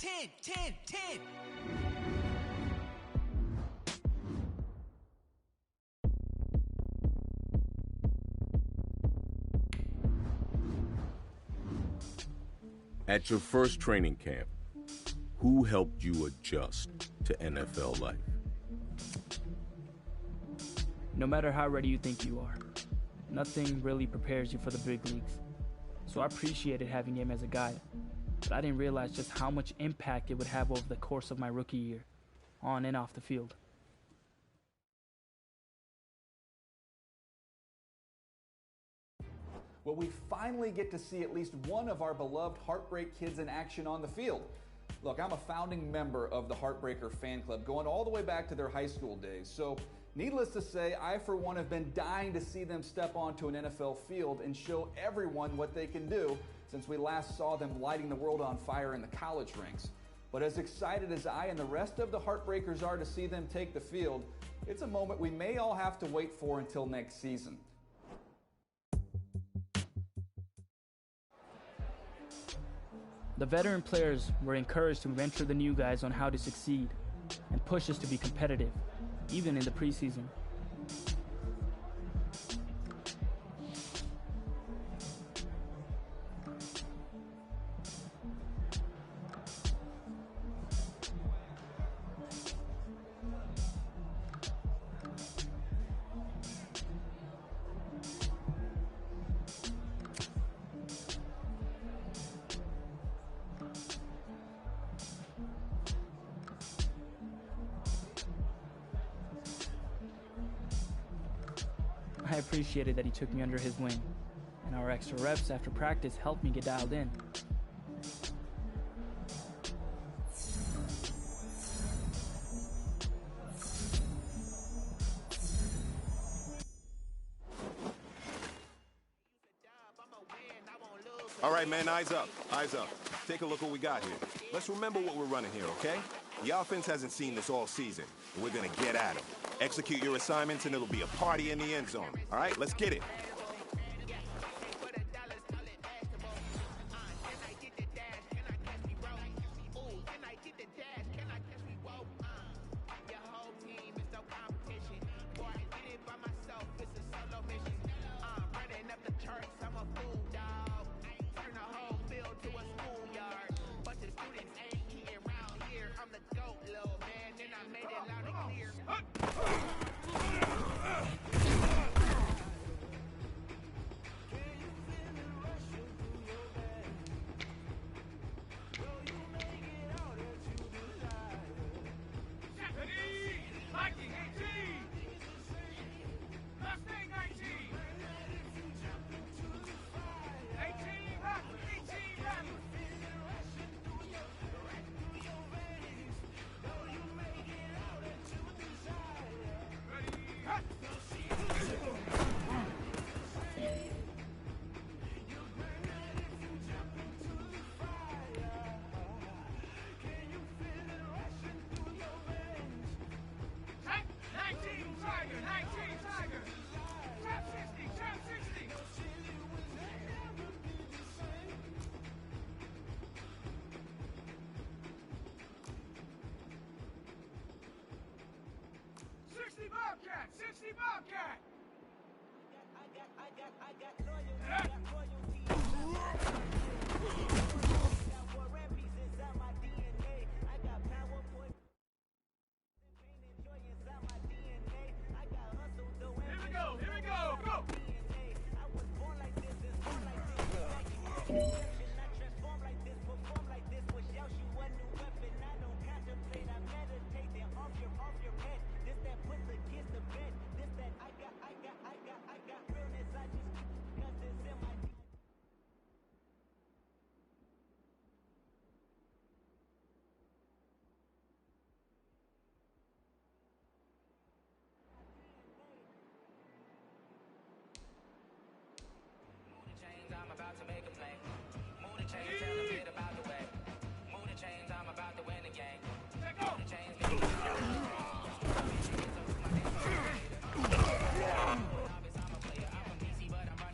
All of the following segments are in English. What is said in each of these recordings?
10. At your first training camp, who helped you adjust to NFL life? No matter how ready you think you are, nothing really prepares you for the big leagues. So I appreciated having him as a guide, but I didn't realize just how much impact it would have over the course of my rookie year, on and off the field. Well, we finally get to see at least one of our beloved Heartbreak kids in action on the field. Look, I'm a founding member of the Heartbreaker fan club, going all the way back to their high school days. So, needless to say, I for one have been dying to see them step onto an NFL field and show everyone what they can do since we last saw them lighting the world on fire in the college ranks. But as excited as I and the rest of the Heartbreakers are to see them take the field, it's a moment we may all have to wait for until next season. The veteran players were encouraged to mentor the new guys on how to succeed and push us to be competitive, even in the preseason. I appreciated that he took me under his wing, and our extra reps after practice helped me get dialed in. All right, man, eyes up, eyes up. Take a look what we got here. Let's remember what we're running here, okay? The offense hasn't seen this all season, and we're gonna get at them. Execute your assignments, and it'll be a party in the end zone. All right, let's get it. Bobcat! 60 Bobcat! I got Here we go! Go!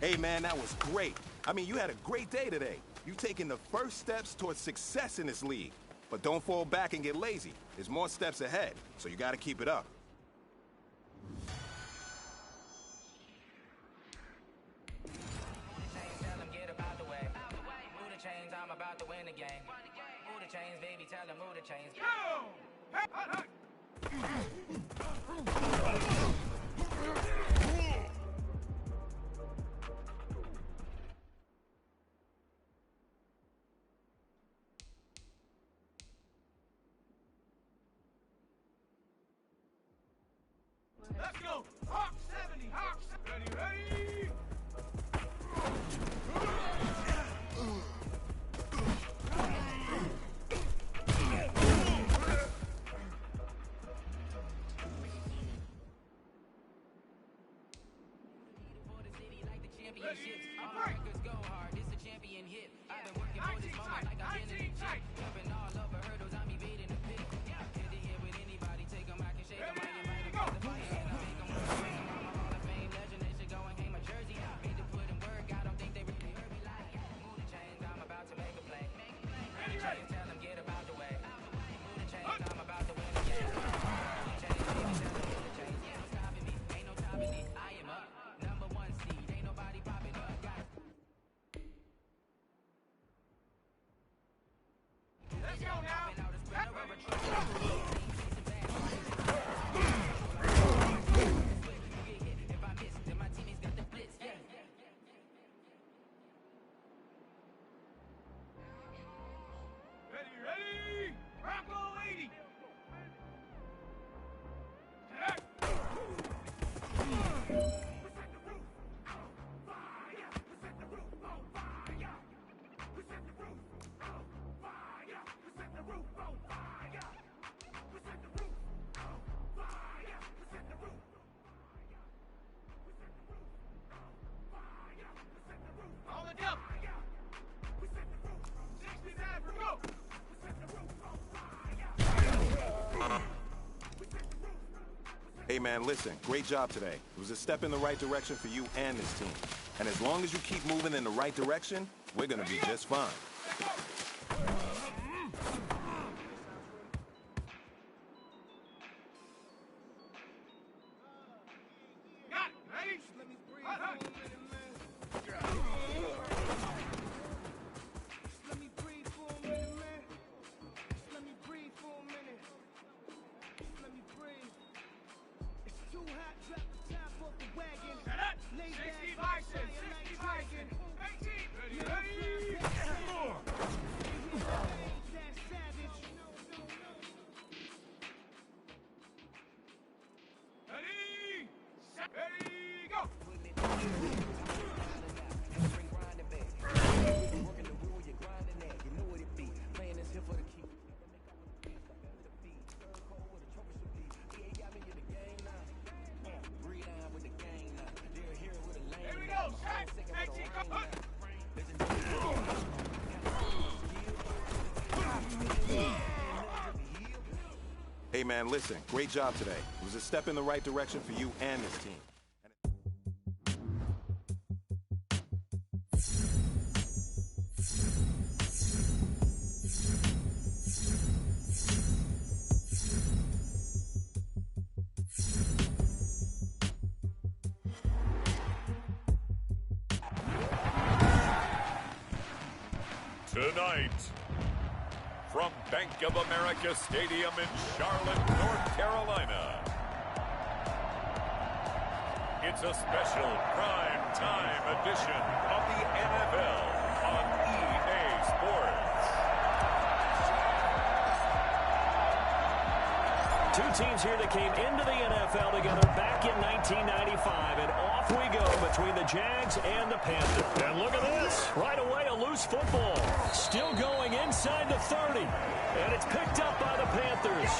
Hey, man, that was great. I mean, you had a great day today. You've taken the first steps towards success in this league. But don't fall back and get lazy. There's more steps ahead, so you gotta keep it up. Let's go! Hawk 70! Hawk 70! Ready! Ready! Rocco 80! On the double! 69 for go! Hey man, listen, great job today. It was a step in the right direction for you and this team. And as long as you keep moving in the right direction, we're gonna be just fine. Got it! Ready? Let me breathe for a minute, man. Let me breathe for a minute, man. Let me breathe for a minute. Let me breathe. It's too hot, drop the top off the wagon. Shut up! 60 bison! 60 bison! 18! Ready? That's savage. Ready? Ready, go! Here we go, set! 18, go! Hey man, listen, great job today. It was a step in the right direction for you and this team. Tonight, from Bank of America Stadium in Charlotte, North Carolina, it's a special prime time edition of the NFL on EA Sports. Two teams here that came into the NFL together back in 1995, and off we go between the Jags and the Panthers. And look at this. Right away, a loose football. Still going inside the 30, and it's picked up by the Panthers.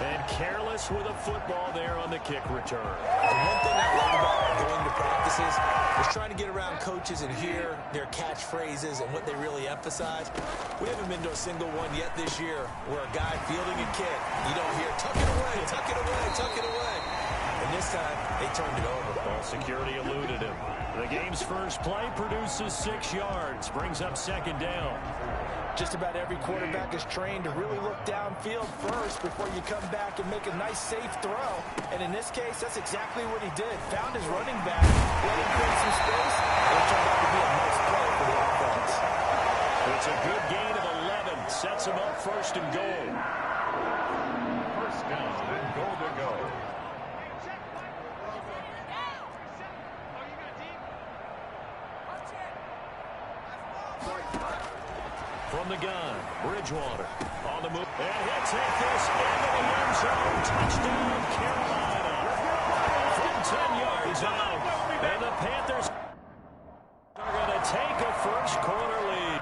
And careless with a football there on the kick return. The one thing I love about going to practices is trying to get around coaches and hear their catchphrases and what they really emphasize. We haven't been to a single one yet this year where a guy fielding a kick, you don't hear, tuck it away, tuck it away, tuck it away. And this time, they turned it over. Ball security eluded him. The game's first play produces 6 yards, brings up second down. Just about every quarterback is trained to really look downfield first before you come back and make a nice, safe throw. And in this case, that's exactly what he did. Found his running back, let him create some space, and it turned out to be a nice play for the offense. It's a good gain of 11. Sets him up first and goal. First down and goal to go. From the gun, Bridgewater on the move. And he'll take this into the end zone. Touchdown, Carolina. From 10 yards out. And the Panthers are going to take a first quarter lead.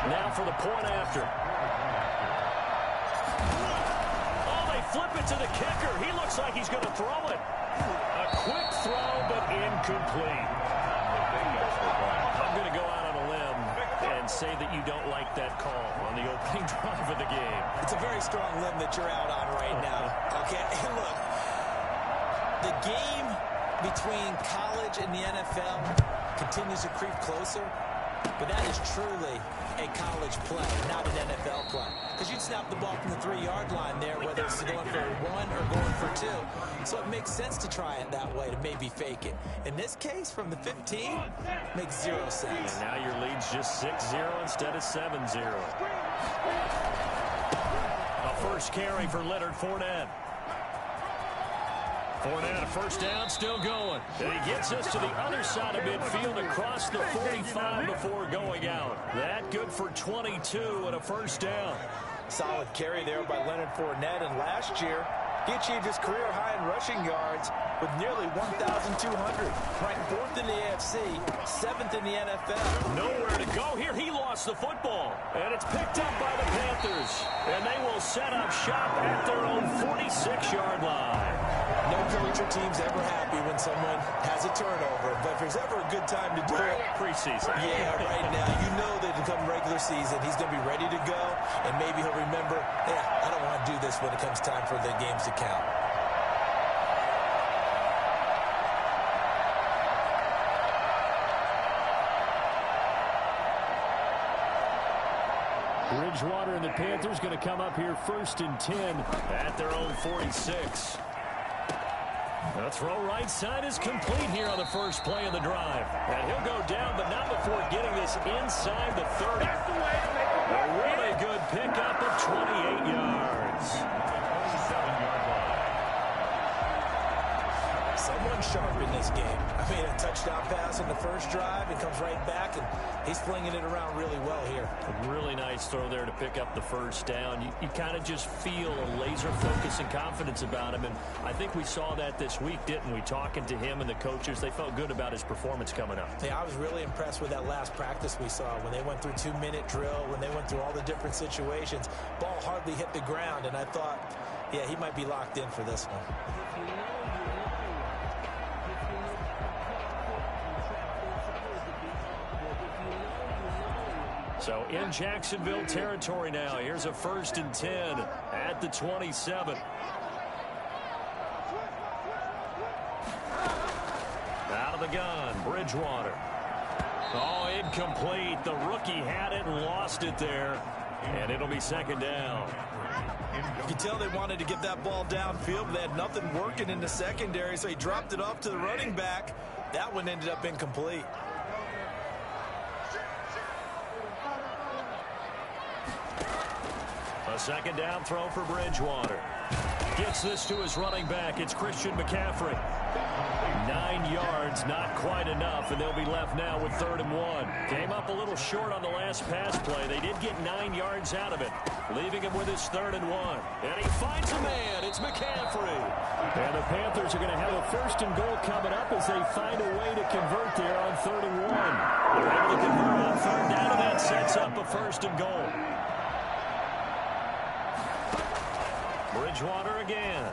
Now for the point after. Oh, they flip it to the kicker. He looks like he's going to throw it. A quick throw, but incomplete. I'm going to go out on a limb and say that you don't like that call on the opening drive of the game. It's a very strong limb that you're out on right now. Okay, and look, the game between college and the NFL continues to creep closer, but that is truly a college play, not an NFL play. Because you'd snap the ball from the 3-yard line there, whether it's going for 1 or going for 2. So it makes sense to try it that way, to maybe fake it. In this case, from the 15, makes 0 sense. And now your lead's just 6-0 instead of 7-0. A first carry for Leonard Fournette. Fournette, a first down, still going. And he gets us to the other side of midfield across the 45 before going out. That good for 22 and a first down. Solid carry there by Leonard Fournette. And last year, he achieved his career high in rushing yards with nearly 1,200. Ranked 4th in the AFC, 7th in the NFL. Nowhere to go here. He lost the football. And it's picked up by the Panthers. And they will set up shop at their own 46-yard line. No coach or team's ever happy when someone has a turnover, but if there's ever a good time to do it, preseason. Yeah, right now. You know that come regular season, he's going to be ready to go, and maybe he'll remember, yeah, I don't want to do this when it comes time for the games to count. Bridgewater and the Panthers going to come up here first and 10 at their own 46. The throw right side is complete here on the first play of the drive. And he'll go down, but not before getting this inside the 30. A really good pickup of 28 yards. 27-yard line. Someone sharp in this game. I mean, a touchdown pass in the first drive. He comes right back, and he's flinging it around really well here. A really nice throw there to pick up the first down. You kind of just feel a laser focus and confidence about him, and I think we saw that this week, didn't we? Talking to him and the coaches, they felt good about his performance coming up. Yeah, I was really impressed with that last practice we saw when they went through 2-minute drill, when they went through all the different situations. Ball hardly hit the ground, and I thought, yeah, he might be locked in for this one. So in Jacksonville territory now. Here's a first and 10 at the 27. Out of the gun, Bridgewater. Oh, incomplete. The rookie had it and lost it there. And it'll be second down. You can tell they wanted to get that ball downfield, but they had nothing working in the secondary, so he dropped it off to the running back. That one ended up incomplete. A second down throw for Bridgewater. Gets this to his running back. It's Christian McCaffrey. 9 yards, not quite enough, and they'll be left now with 3rd and 1. Came up a little short on the last pass play. They did get 9 yards out of it, leaving him with his 3rd and 1. And he finds a man. It's McCaffrey. And the Panthers are going to have a 1st and goal coming up as they find a way to convert there on 3rd and 1. They're able to convert on 3rd down, and that sets up a 1st and goal. Bridgewater again.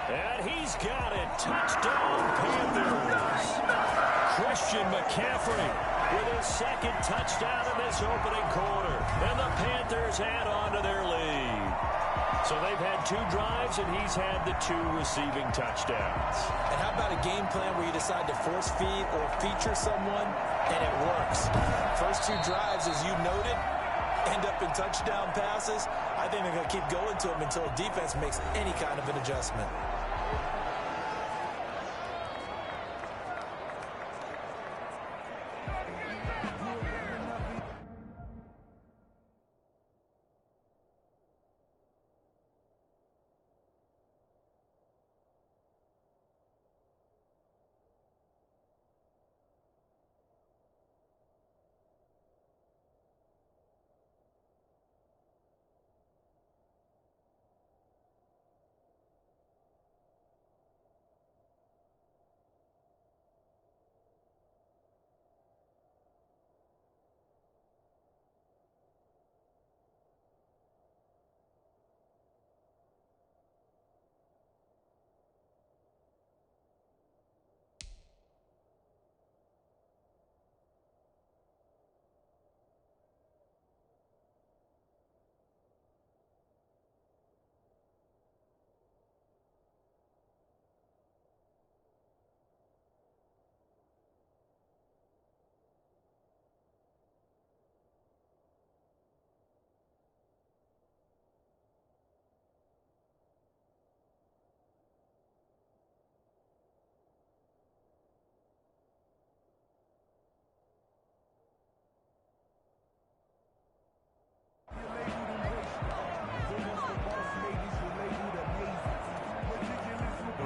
And he's got it. Touchdown, Panthers. Christian McCaffrey with his second touchdown in this opening quarter. And the Panthers add on to their lead. So they've had 2 drives, and he's had the 2 receiving touchdowns. And how about a game plan where you decide to force feed or feature someone, and it works? First 2 drives, as you noted, end up in touchdown passes. I think they're going to keep going to them until defense makes any kind of an adjustment.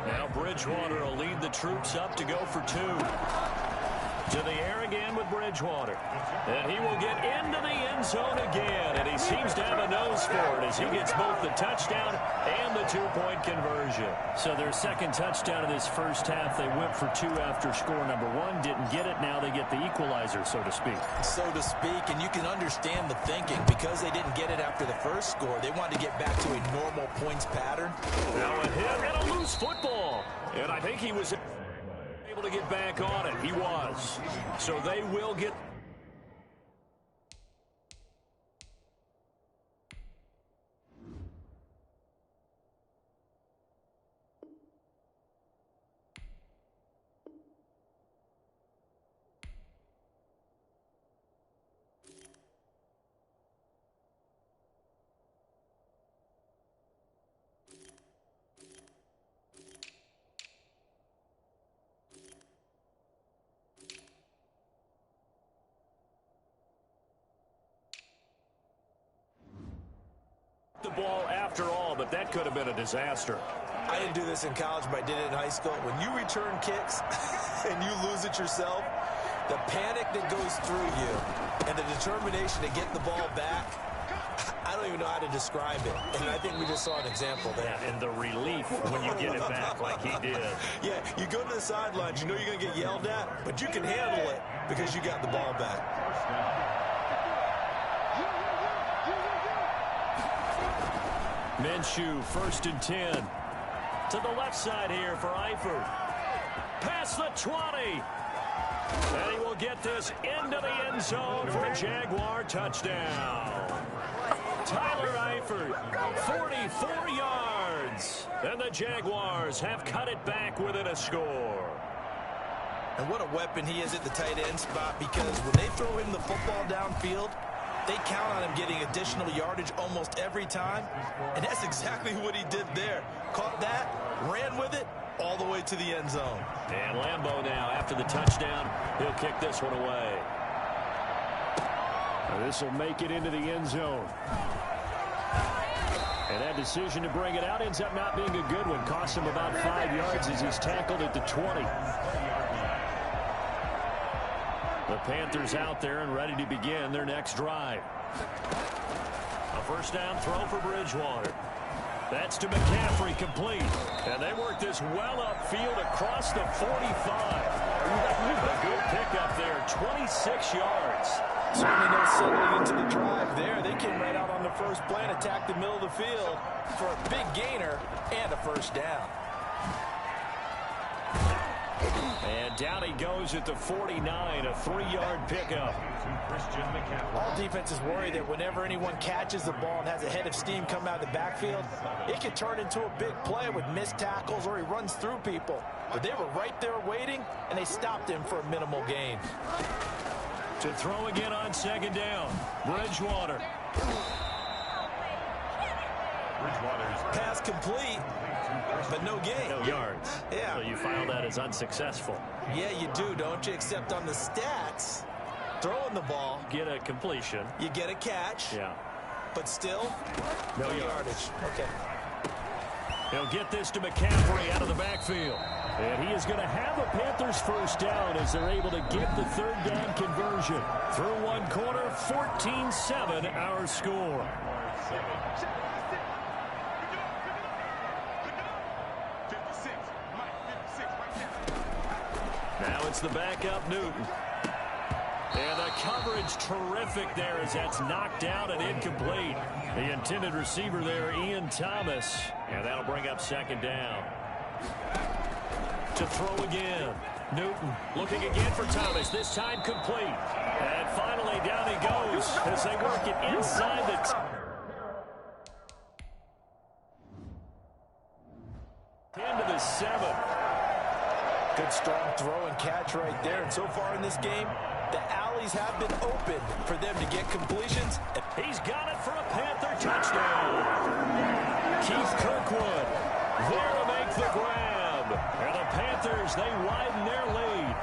Now Bridgewater will lead the troops up to go for 2. To the air again with Bridgewater. And he will get into the end zone again. And he seems to have a nose for it as he gets both the touchdown and the 2-point conversion. So their second touchdown of this first half, they went for 2 after score number 1. Didn't get it. Now they get the equalizer, so to speak. So to speak, and you can understand the thinking. Because they didn't get it after the first score, they wanted to get back to a normal points pattern. Now a hit and a loose football. And I think he was able to get back on it. He was. So they will get... the ball after all, but that could have been a disaster. I didn't do this in college, but I did it in high school. When you return kicks and you lose it yourself, the panic that goes through you and the determination to get the ball back, I don't even know how to describe it. And I think we just saw an example there. Yeah, and the relief when you get it back like he did. Yeah, you go to the sidelines, you know you're going to get yelled at, but you can handle it because you got the ball back. Minshew, 1st and 10. To the left side here for Eifert. Past the 20. And he will get this into the end zone for a Jaguar touchdown. Tyler Eifert, 44 yards. And the Jaguars have cut it back within a score. And what a weapon he is at the tight end spot, because when they throw him the football downfield, they count on him getting additional yardage almost every time. And that's exactly what he did there. Caught that, ran with it, all the way to the end zone. And Lambeau now, after the touchdown, he'll kick this one away. This will make it into the end zone. And that decision to bring it out ends up not being a good one. Costs him about 5 yards as he's tackled at the 20. The Panthers out there and ready to begin their next drive. A first down throw for Bridgewater. That's to McCaffrey, complete. And they work this well upfield across the 45. A good pickup there, 26 yards. Certainly no settling into the drive there. They came right out on the first play and attacked the middle of the field for a big gainer and a first down. And down he goes at the 49, a 3-yard pickup. All defenses worry that whenever anyone catches the ball and has a head of steam come out of the backfield, it can turn into a big play with missed tackles or he runs through people. But they were right there waiting, and they stopped him for a minimal gain. To throw again on second down, Bridgewater. Pass complete, but no gain. No yards. Yeah. So you file that as unsuccessful. Yeah, you do, don't you? Except on the stats, throwing the ball, Get a completion. you get a catch, Yeah. but still, No yardage. Okay. He'll get this to McCaffrey out of the backfield. And he is going to have a Panthers first down as they're able to get the third down conversion. Through one quarter, 14-7 our score. Now it's the backup, Newton. And the coverage terrific there as that's knocked out and incomplete. The intended receiver there, Ian Thomas. And that'll bring up second down. To throw again. Newton looking again for Thomas. This time complete. And finally down he goes as they work it inside the... Into the 7. Good strong throw and catch right there. And so far in this game, the alleys have been open for them to get completions. He's got it for a Panther touchdown. Keith Kirkwood there to make the grab. And the Panthers, they widen their lead.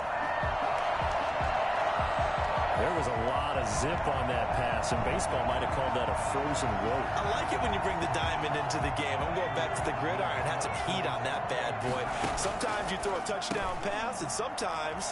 There was a lot of zip on that pass, and baseball might have called that a frozen rope. I like it when you bring the diamond into the game. I'm going back to the gridiron. Had some heat on that bad boy. Sometimes you throw a touchdown pass, and sometimes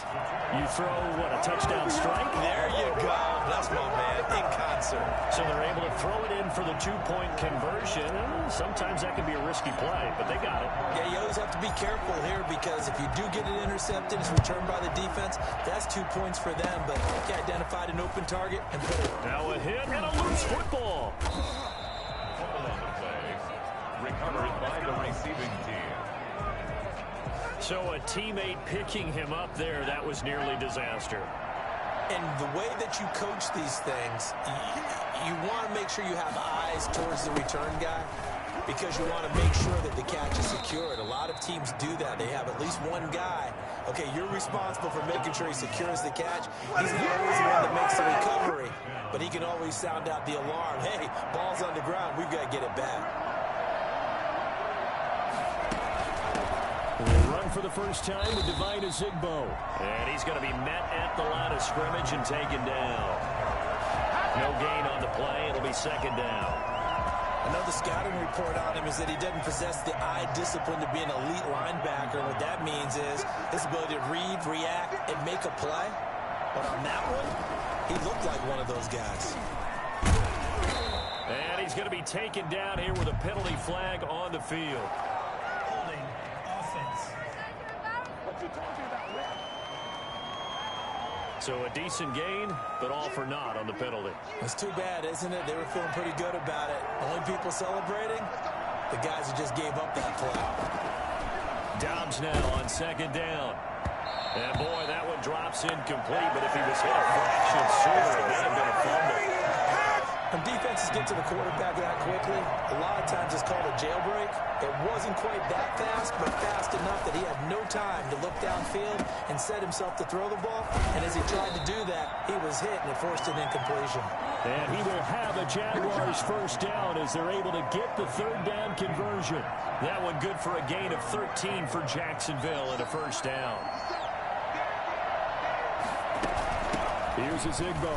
you throw, what, a touchdown strike? There you go. That's my man, in concert. So they're able to throw it in for the 2-point conversion. Sometimes that can be a risky play, but they got it. Yeah, you always have to be careful here because if you do get it intercepted, it's returned by the defense, that's 2 points for them. But you identified an open target and put it. Now a hit and a loose football. Recovered by the receiving team. So a teammate picking him up there, that was nearly disaster. And the way that you coach these things, you want to make sure you have eyes towards the return guy because you want to make sure that the catch is secured. A lot of teams do that. They have at least one guy. Okay, you're responsible for making sure he secures the catch. He's not always the one that makes the recovery, but he can always sound out the alarm. Hey, ball's on the ground. We've got to get it back. Run for the first time with Divine Azigbo. And he's going to be met at the line of scrimmage and taken down. No gain on the play. It'll be second down. Another scouting report on him is that he doesn't possess the eye discipline to be an elite linebacker. What that means is his ability to read, react, and make a play. But on that one, he looked like one of those guys. And he's going to be taken down here with a penalty flag on the field. Holding offense. What you talking about, Red? So a decent gain, but all for naught on the penalty. It's too bad, isn't it? They were feeling pretty good about it. Only people celebrating, the guys who just gave up that play. Dobbs now on second down. And boy, that one drops incomplete, but if he was hit a fraction sooner, it may have been a fumble. When defenses get to the quarterback that quickly, a lot of times it's called a jailbreak. It wasn't quite that fast, but fast enough that he had no time to look downfield and set himself to throw the ball. And as he tried to do that, he was hit and it forced an incompletion. And he will have a Jaguars first down as they're able to get the third down conversion. That one good for a gain of 13 for Jacksonville and a first down. Here's Azigbo.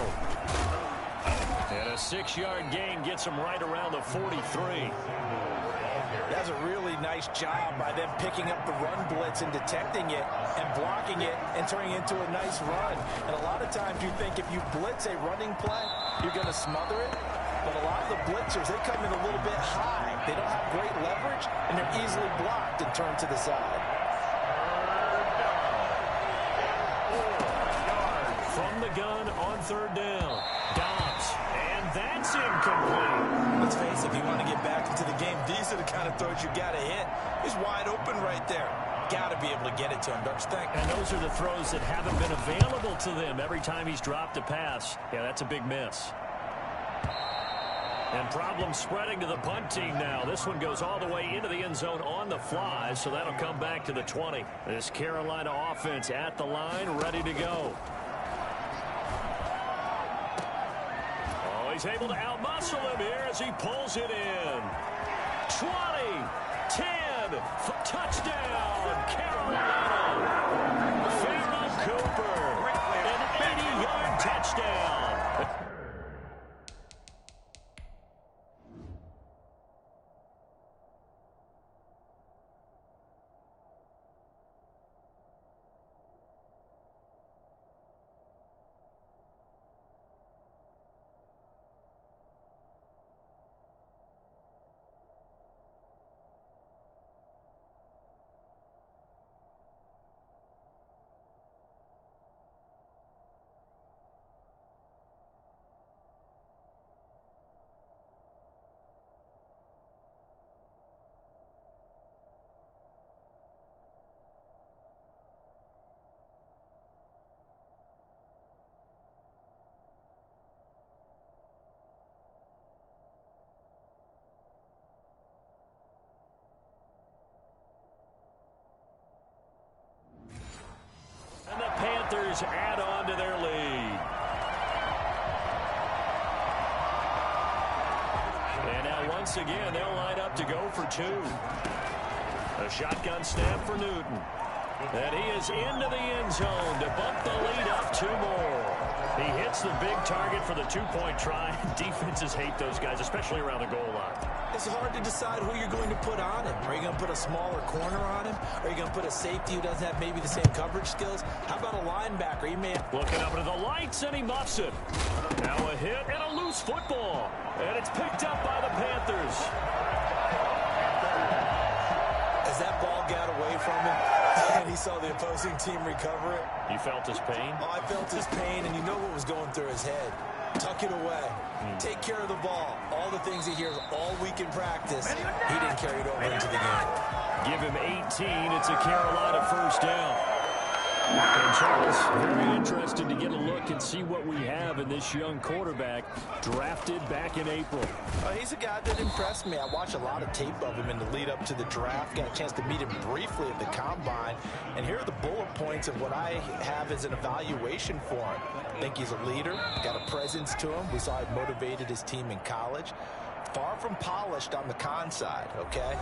And a 6-yard gain gets him right around the 43. That's a really nice job by them picking up the run blitz and detecting it and blocking it and turning it into a nice run. And a lot of times you think if you blitz a running play, you're going to smother it. But a lot of the blitzers, they come in a little bit high. They don't have great leverage, and they're easily blocked and turned to the side. From the gun on third down. Dobbs. And that's incomplete. Let's face it, if you want to get back into the game, these are the kind of throws you got to hit. He's wide open right there. got to be able to get it to him, don't you think? And those are the throws that haven't been available to them every time he's dropped a pass. Yeah, that's a big miss. And problem spreading to the punt team now. This one goes all the way into the end zone on the fly, so that'll come back to the 20. This Carolina offense at the line, ready to go. Oh, he's able to outmuscle him here as he pulls it in. 20, 10, touchdown, Carolina. Pharaoh Cooper, an 80-yard touchdown. And the Panthers add on to their lead. And now once again, they'll line up to go for two. A shotgun snap for Newton. And he is into the end zone to bump the lead up two more. He hits the big target for the two-point try. Defenses hate those guys, especially around the goal line. It's hard to decide who you're going to put on him. Are you going to put a smaller corner on him? Are you going to put a safety who doesn't have maybe the same coverage skills? How about a linebacker? He may looking up into the lights, and he muffs it. Now a hit and a loose football. And it's picked up by the Panthers. As that ball got away from him, and he saw the opposing team recover it. You felt his pain? Oh, I felt his pain, and you know what was going through his head. Tuck it away. Take care of the ball. All the things he hears all week in practice, he didn't carry it over into the game. Give him 18. It's a Carolina first down. And Charles, very interested to get a look and see what we have in this young quarterback drafted back in April. He's a guy that impressed me. I watched a lot of tape of him in the lead up to the draft. Got a chance to meet him briefly at the Combine. And here are the bullet points of what I have as an evaluation for him. I think he's a leader, got a presence to him. We saw he motivated his team in college. Far from polished on the con side, okay?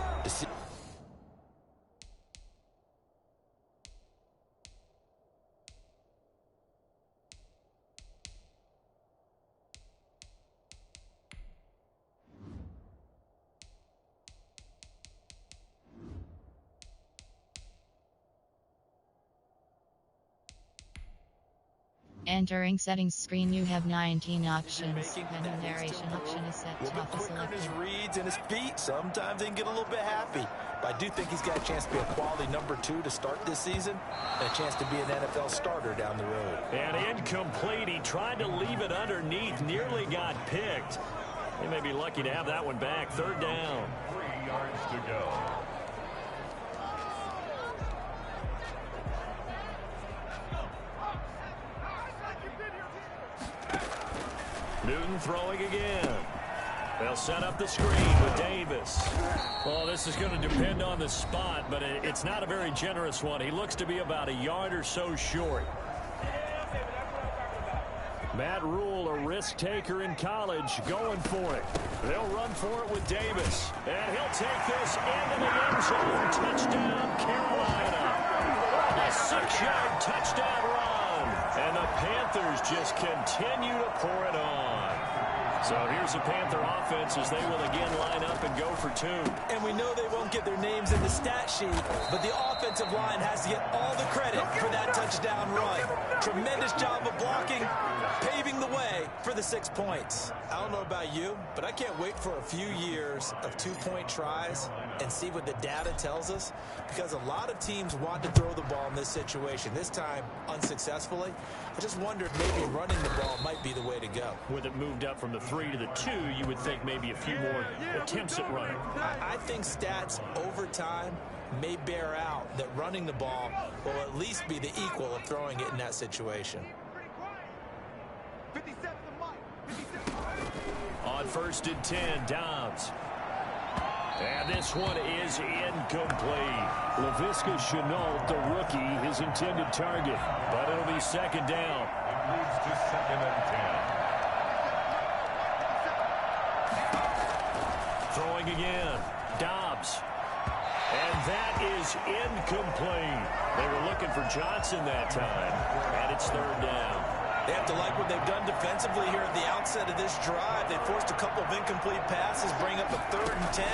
Entering settings screen, you have 19 options. Menu narration option is set to auto select. His reads and his feet, sometimes they can get a little bit happy. But I do think he's got a chance to be a quality number 2 to start this season, and a chance to be an NFL starter down the road. And incomplete. He tried to leave it underneath, nearly got picked. They may be lucky to have that one back. Third down. 3 yards to go. Newton throwing again. They'll set up the screen with Davis. Well, this is going to depend on the spot, but it's not a very generous one. He looks to be about a yard or so short. Matt Rule, a risk taker in college, going for it. They'll run for it with Davis. And he'll take this into the end zone. Touchdown, Carolina. A 6-yard touchdown run. And the Panthers just continue to pour it on. So here's the Panther offense as they will again line up and go for 2. And we know they won't get their names in the stat sheet, but the offensive line has to get all the credit for that touchdown run. Tremendous job of blocking, paving the way for the 6 points. I don't know about you, but I can't wait for a few years of 2-point tries and see what the data tells us, because a lot of teams want to throw the ball in this situation, this time unsuccessfully. I just wondered maybe running the ball might be the way to go. With it moved up from the 23 to the 2, you would think maybe a few more attempts at running. I think stats over time may bear out that running the ball will at least be the equal of throwing it in that situation. On 1st and 10, Dobbs. And this one is incomplete. Laviska Shenault, the rookie, his intended target. But it'll be 2nd down. Moves to 2nd and 10. Throwing again. Dobbs. And that is incomplete. They were looking for Johnson that time. And it's 3rd down. They have to like what they've done defensively here at the outset of this drive. They forced a couple of incomplete passes, bring up a 3rd and 10.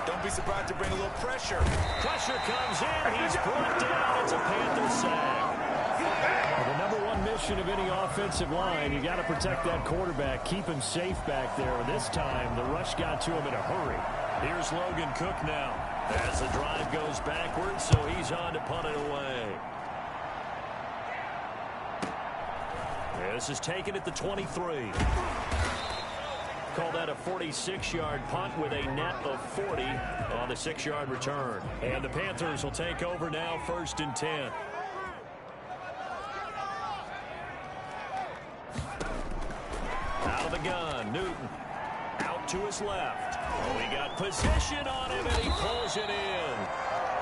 Don't be surprised to bring a little pressure. Pressure comes in. He's brought down. It's a Panther sack. Well, the number one mission of any offensive line, you got to protect that quarterback, keep him safe back there. This time, the rush got to him in a hurry. Here's Logan Cook now as the drive goes backwards, so he's on to punt it away. This is taken at the 23. Call that a 46-yard punt with a net of 40 on the 6-yard return. And the Panthers will take over now, 1st and 10. Out of the gun, Newton. Out to his left. Oh, he got position on him, and he pulls it in.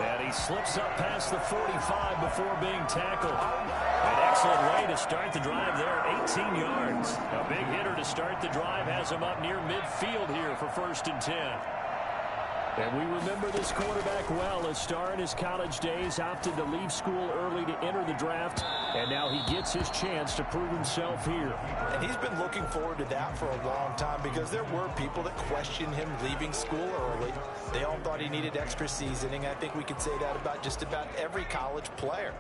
And he slips up past the 45 before being tackled. An excellent way to start the drive there, 18 yards. A big hitter to start the drive has him up near midfield here for 1st and 10. And we remember this quarterback well. A star in his college days, opted to leave school early to enter the draft, and now he gets his chance to prove himself here. And he's been looking forward to that for a long time because there were people that questioned him leaving school early. They all thought he needed extra seasoning. I think we could say that about just about every college player.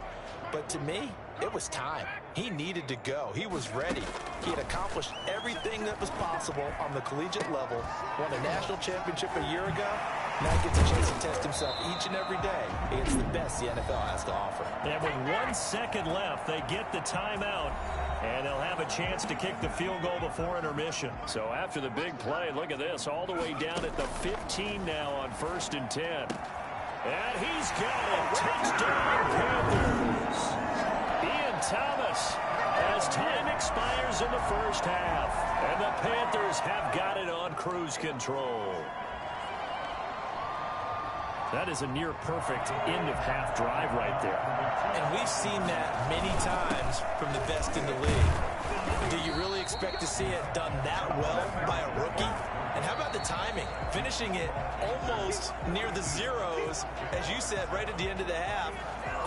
But to me, it was time. He needed to go. He was ready. He had accomplished everything that was possible on the collegiate level, won a national championship a year ago. Now he gets a chance to test himself each and every day against the best the NFL has to offer. And with 1 second left, they get the timeout, and they'll have a chance to kick the field goal before intermission. So after the big play, look at this, all the way down at the 15 now on 1st and 10. And he's got it. Touchdown, Panthers. Ian Thomas, as time expires in the 1st half, and the Panthers have got it on cruise control. That is a near-perfect end-of-half drive right there. And we've seen that many times from the best in the league. Do you really expect to see it done that well by a rookie? And how about the timing? Finishing it almost near the zeros, as you said, right at the end of the half.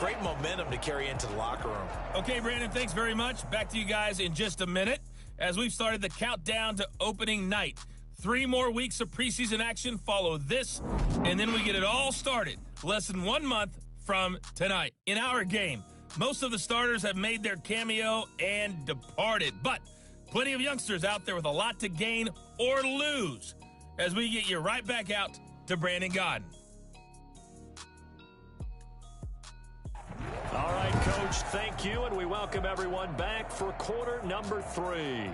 Great momentum to carry into the locker room. Okay, Brandon, thanks very much. Back to you guys in just a minute as we've started the countdown to opening night. 3 more weeks of preseason action follow this, and then we get it all started less than 1 month from tonight. In our game, most of the starters have made their cameo and departed, but plenty of youngsters out there with a lot to gain or lose as we get you right back out to Brandon Godden. All right, Coach, thank you, and we welcome everyone back for quarter number 3.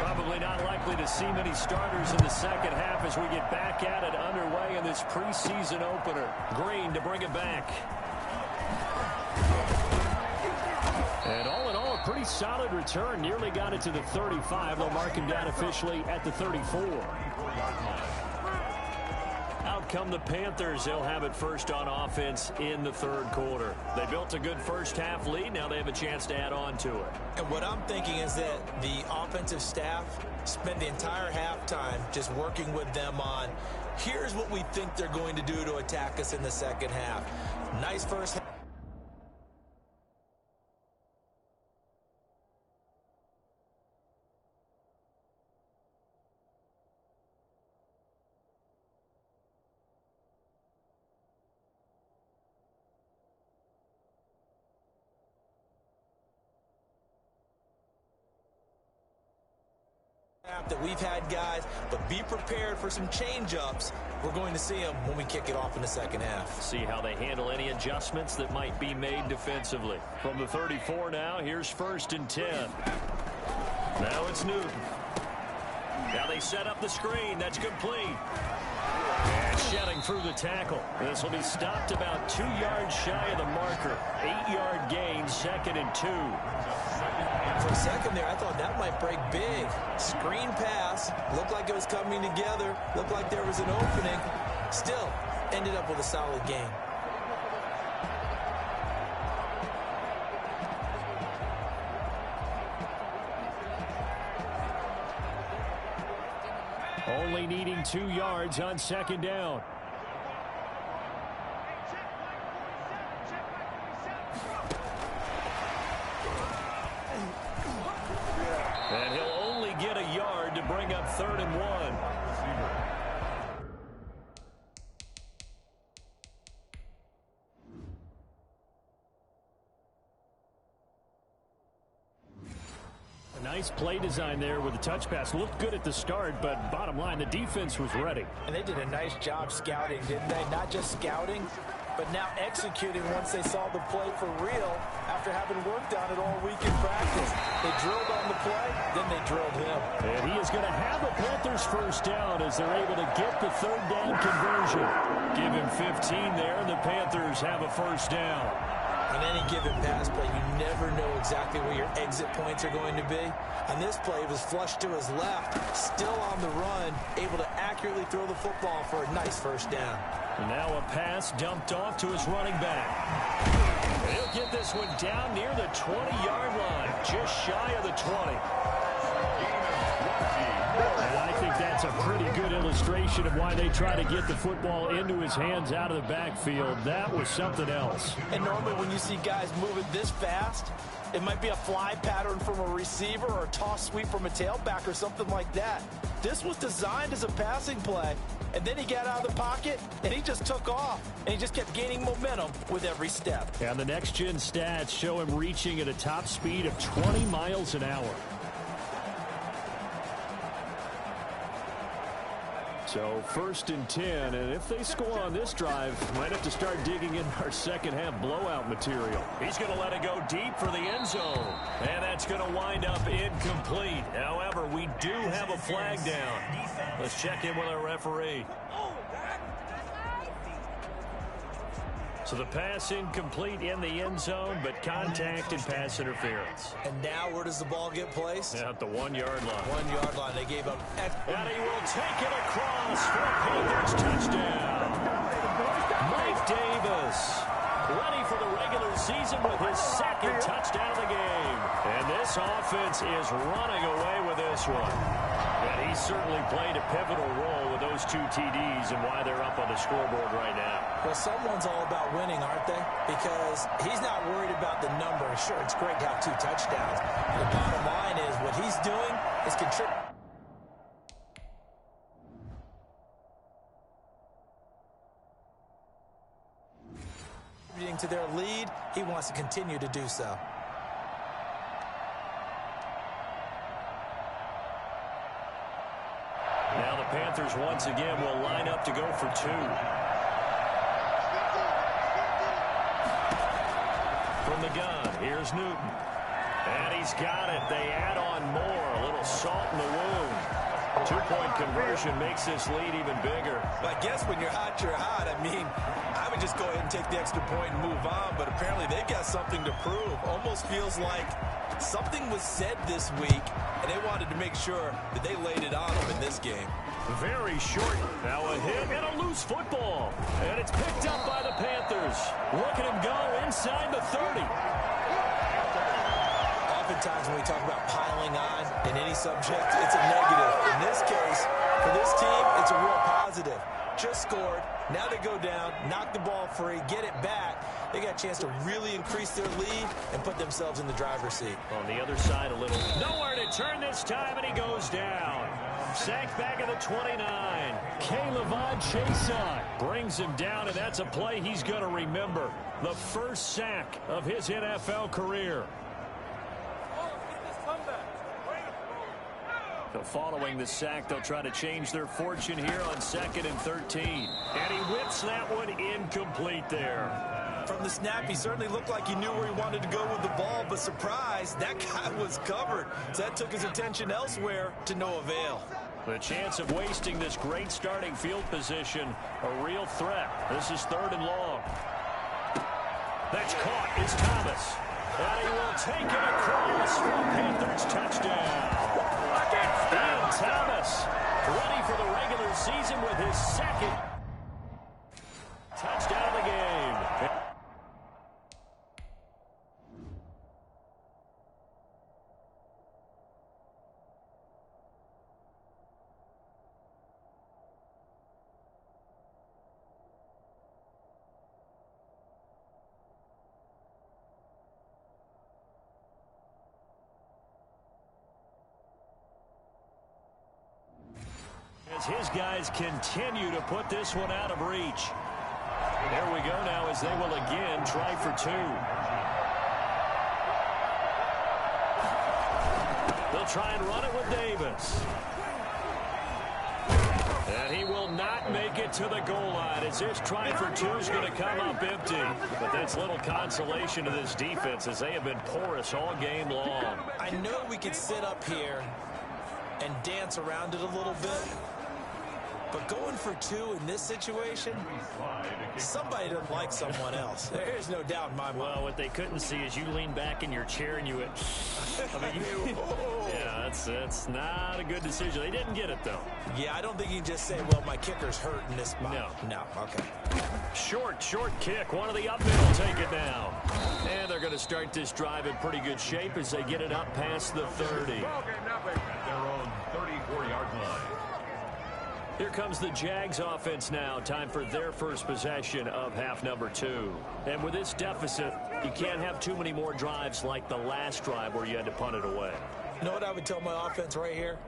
Probably not likely to see many starters in the second half as we get back at it underway in this preseason opener. Green to bring it back. And all in all, a pretty solid return. Nearly got it to the 35. They'll mark him down officially at the 34. Out come the Panthers. They'll have it first on offense in the 3rd quarter. They built a good first half lead. Now they have a chance to add on to it. And what I'm thinking is that the offensive staff spend the entire halftime just working with them on, here's what we think they're going to do to attack us in the second half. Nice first half. That we've had, guys, but be prepared for some change-ups we're going to see him when we kick it off in the second half. See how they handle any adjustments that might be made defensively. From the 34 now, here's 1st and 10. Now it's Newton. Now they set up the screen. That's complete. And shedding through the tackle. This will be stopped about 2 yards shy of the marker. 8-yard gain, 2nd and 2. For a second there, I thought that might break big. Screen pass. Looked like it was coming together. Looked like there was an opening. Still, ended up with a solid gain. Only needing 2 yards on 2nd down. And he'll only get a yard to bring up 3rd and 1. Nice play design there with the touch pass. Looked good at the start, but bottom line, the defense was ready. And they did a nice job scouting, didn't they? Not just scouting, but now executing once they saw the play for real after having worked on it all week in practice. They drilled on the play, then they drilled him. And he is going to have a Panthers 1st down as they're able to get the 3rd down conversion. Give him 15 there, and the Panthers have a 1st down. On any given pass play, you never know exactly where your exit points are going to be. On this play, he was flushed to his left, still on the run, able to accurately throw the football for a nice 1st down. And now a pass dumped off to his running back. And he'll get this one down near the 20-yard line, just shy of the 20. And I think that's a pretty good illustration of why they try to get the football into his hands out of the backfield. That was something else. And normally when you see guys moving this fast, it might be a fly pattern from a receiver or a toss sweep from a tailback or something like that. This was designed as a passing play. And then he got out of the pocket, and he just took off. And he just kept gaining momentum with every step. And the next-gen stats show him reaching at a top speed of 20 miles an hour. So 1st and 10, and if they score on this drive, might have to start digging in our second-half blowout material. He's going to let it go deep for the end zone, and that's going to wind up incomplete. However, we do have a flag down. Let's check in with our referee. So the pass incomplete in the end zone, but contact and pass interference. And now where does the ball get placed? At the 1-yard line. 1-yard line. They gave up. And he will take it across for a Panthers touchdown. Mike Davis, ready for the regular season with his 2nd touchdown of the game. And this offense is running away with this one. And he certainly played a pivotal role with those 2 TDs and why they're up on the scoreboard right now. Well, someone's all about winning, aren't they? Because he's not worried about the number. Sure, it's great to have 2 touchdowns. The bottom line is what he's doing is contributing to their lead. He wants to continue to do so. Now the Panthers once again will line up to go for 2. From the gun, here's Newton. And he's got it. They add on more. A little salt in the wound. 2-point conversion makes this lead even bigger. But I guess when you're hot, you're hot. I mean, I would just go ahead and take the extra point and move on. But apparently they've got something to prove. Almost feels like something was said this week, and they wanted to make sure that they laid it on them in this game. Very short. Now a hit and a loose football. And it's picked up by the Panthers. Look at him go inside the 30. Oftentimes when we talk about piling on in any subject, it's a negative. In this case, for this team, it's a real positive. Just scored. Now they go down, knock the ball free, get it back. They got a chance to really increase their lead and put themselves in the driver's seat. On the other side a little. Nowhere to turn this time, and he goes down. Sacked back at the 29. K'Lavon Chason brings him down, and that's a play he's going to remember. The first sack of his NFL career. So following the sack, they'll try to change their fortune here on 2nd and 13. And he whips that one incomplete there. From the snap, he certainly looked like he knew where he wanted to go with the ball, but surprise, that guy was covered. So that took his attention elsewhere to no avail. The chance of wasting this great starting field position, a real threat. This is 3rd and long. That's caught. It's Thomas. And he will take it across for a Panthers touchdown. Ian Thomas, ready for the regular season with his 2nd touchdown of the game. As his guys continue to put this one out of reach. There we go now as they will again try for 2. They'll try and run it with Davis. And he will not make it to the goal line as this try for 2 is going to come up empty. But that's little consolation to this defense as they have been porous all game long. I know we could sit up here and dance around it a little bit. But going for 2 in this situation, somebody doesn't like someone else. There's no doubt in my mind. Well, what they couldn't see is you lean back in your chair and you went, I mean, yeah, that's not a good decision. They didn't get it, though. Yeah, I don't think you can just say, well, my kicker's hurt in this spot. No, okay. Short kick. One of the up middle take it down. And they're going to start this drive in pretty good shape as they get it up past the 30. Their own 34-yard line. Here comes the Jags offense now. Time for their first possession of half number 2. And with this deficit, you can't have too many more drives like the last drive where you had to punt it away. You know what I would tell my offense right here?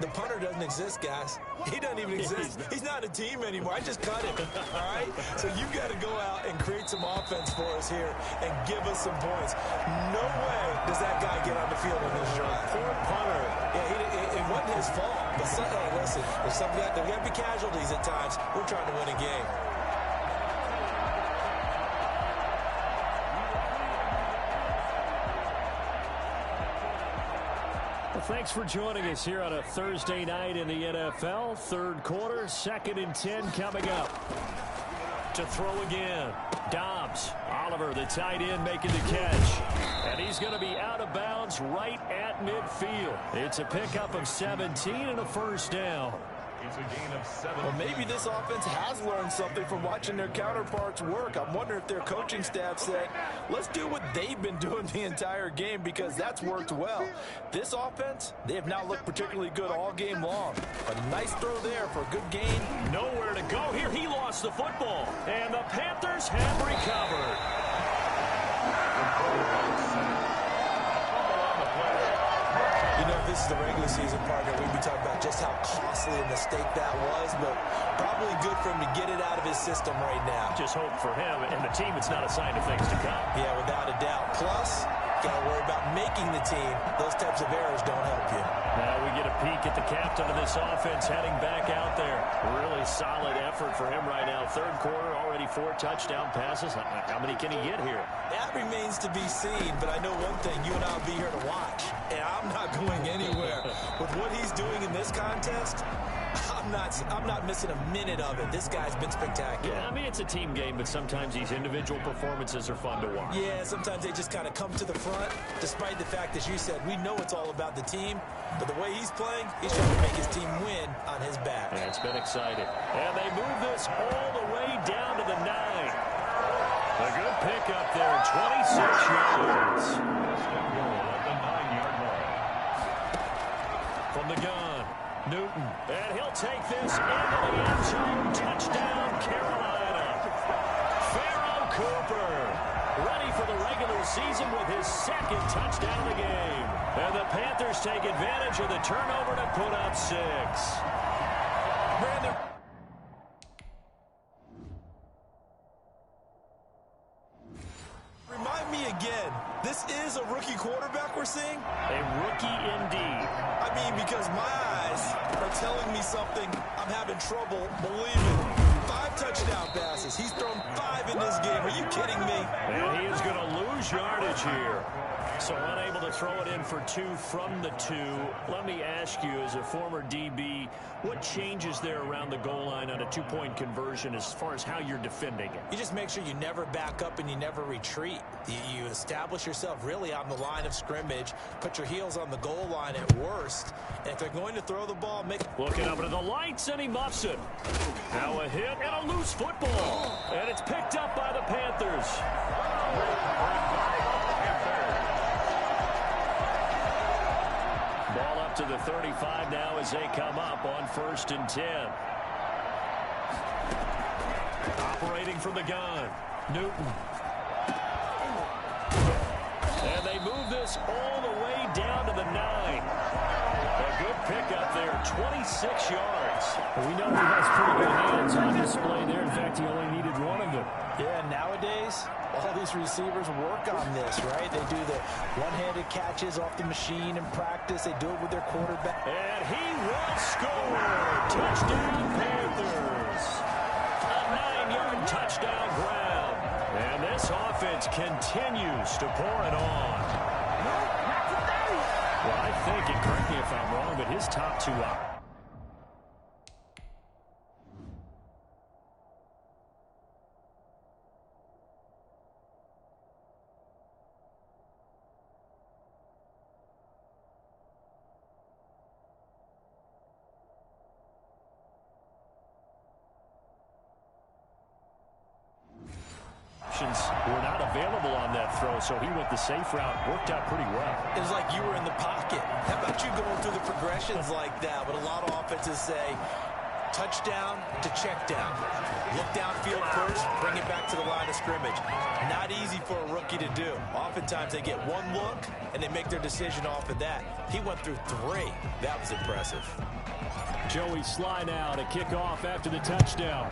The punter doesn't exist, guys. He doesn't even exist. He's not a team anymore. I just cut him, all right? So you've got to go out and create some offense for us here and give us some points. No way does that guy get on the field in this drive. Poor punter. Yeah, it wasn't his fault. But hey, listen, there's got to be casualties at times. We're trying to win a game. Well, thanks for joining us here on a Thursday night in the NFL. 3rd quarter, 2nd and 10 coming up. To throw again. Dobbs. Oliver, the tight end, making the catch. And he's going to be out of bounds right at midfield. It's a pickup of 17 and a first down. It's a gain of 7. Well, maybe this offense has learned something from watching their counterparts work. I'm wondering if their coaching staff said, let's do what they've been doing the entire game because that's worked well. This offense, they have not looked particularly good all game long. A nice throw there for a good gain. Nowhere to go here. He lost the football. And the Panthers have recovered. You know, if this is the regular season, partner, we'd be talking about just how costly a mistake that was, but probably good for him to get it out of his system right now. Just hope for him and the team it's not a sign of things to come. Yeah, without a doubt. Plus, got to worry about making the team. Those types of errors don't help you. Now we get a peek at the captain of this offense heading back out there. Really solid effort for him right now. 3rd quarter, already 4 touchdown passes. How many can he get here? That remains to be seen, but I know one thing. You and I will be here to watch, and I'm not going anywhere. With what he's doing in this contest, I'm not missing a minute of it. This guy's been spectacular. Yeah, I mean, it's a team game, but sometimes these individual performances are fun to watch. Yeah, sometimes they just kind of come to the front, despite the fact, as you said, we know it's all about the team, but the way he's playing, he's trying to make his team win on his back. Yeah, it's been exciting. And they move this all the way down to the 9. A good pickup there, 26 yards. From the gun, Newton, and he'll take this into the end zone. Touchdown, Carolina. Pharaoh Cooper, ready for the regular season with his 2nd touchdown of the game. And the Panthers take advantage of the turnover to put up 6. Brandon. Remind me again. This is a rookie quarterback we're seeing? A rookie indeed. I mean, because my eyes are telling me something I'm having trouble believing. 5 touchdown passes. He's thrown 5 in this game. Are you kidding me? And he is going to lose yardage here. So unable to throw it in for 2 from the 2. Let me ask you, as a former DB, what changes there around the goal line on a 2-point conversion as far as how you're defending it? You just make sure you never back up and you never retreat. You establish yourself really on the line of scrimmage, put your heels on the goal line at worst, and if they're going to throw the ball, make... Looking up into the lights, and he muffs it. Now a hit and a loose football. And it's picked up by the Panthers. Ball up to the 35 now as they come up on 1st and 10. Operating from the gun, Newton. And they move this all the way down to the 9. A good pickup there, 26 yards. We know he has pretty good hands on display there. In fact, he only needed one of them. Yeah, nowadays, all these receivers work on this, right? They do the one-handed catches off the machine in practice. They do it with their quarterback. And he will score. Touchdown, Panthers. A 9-yard touchdown ground. And this offense continues to pour it on. Well, I think, and correct me if I'm wrong, but his top 2 out. Were not available on that throw, so he went the safe route. Worked out pretty well. It was like you were in the pocket. How about you going through the progressions like that? But a lot of offenses say touchdown to check down. Look downfield first, bring it back to the line of scrimmage. Not easy for a rookie to do. Oftentimes they get one look, and they make their decision off of that. He went through 3. That was impressive. Joey Sly now to kick off after the touchdown.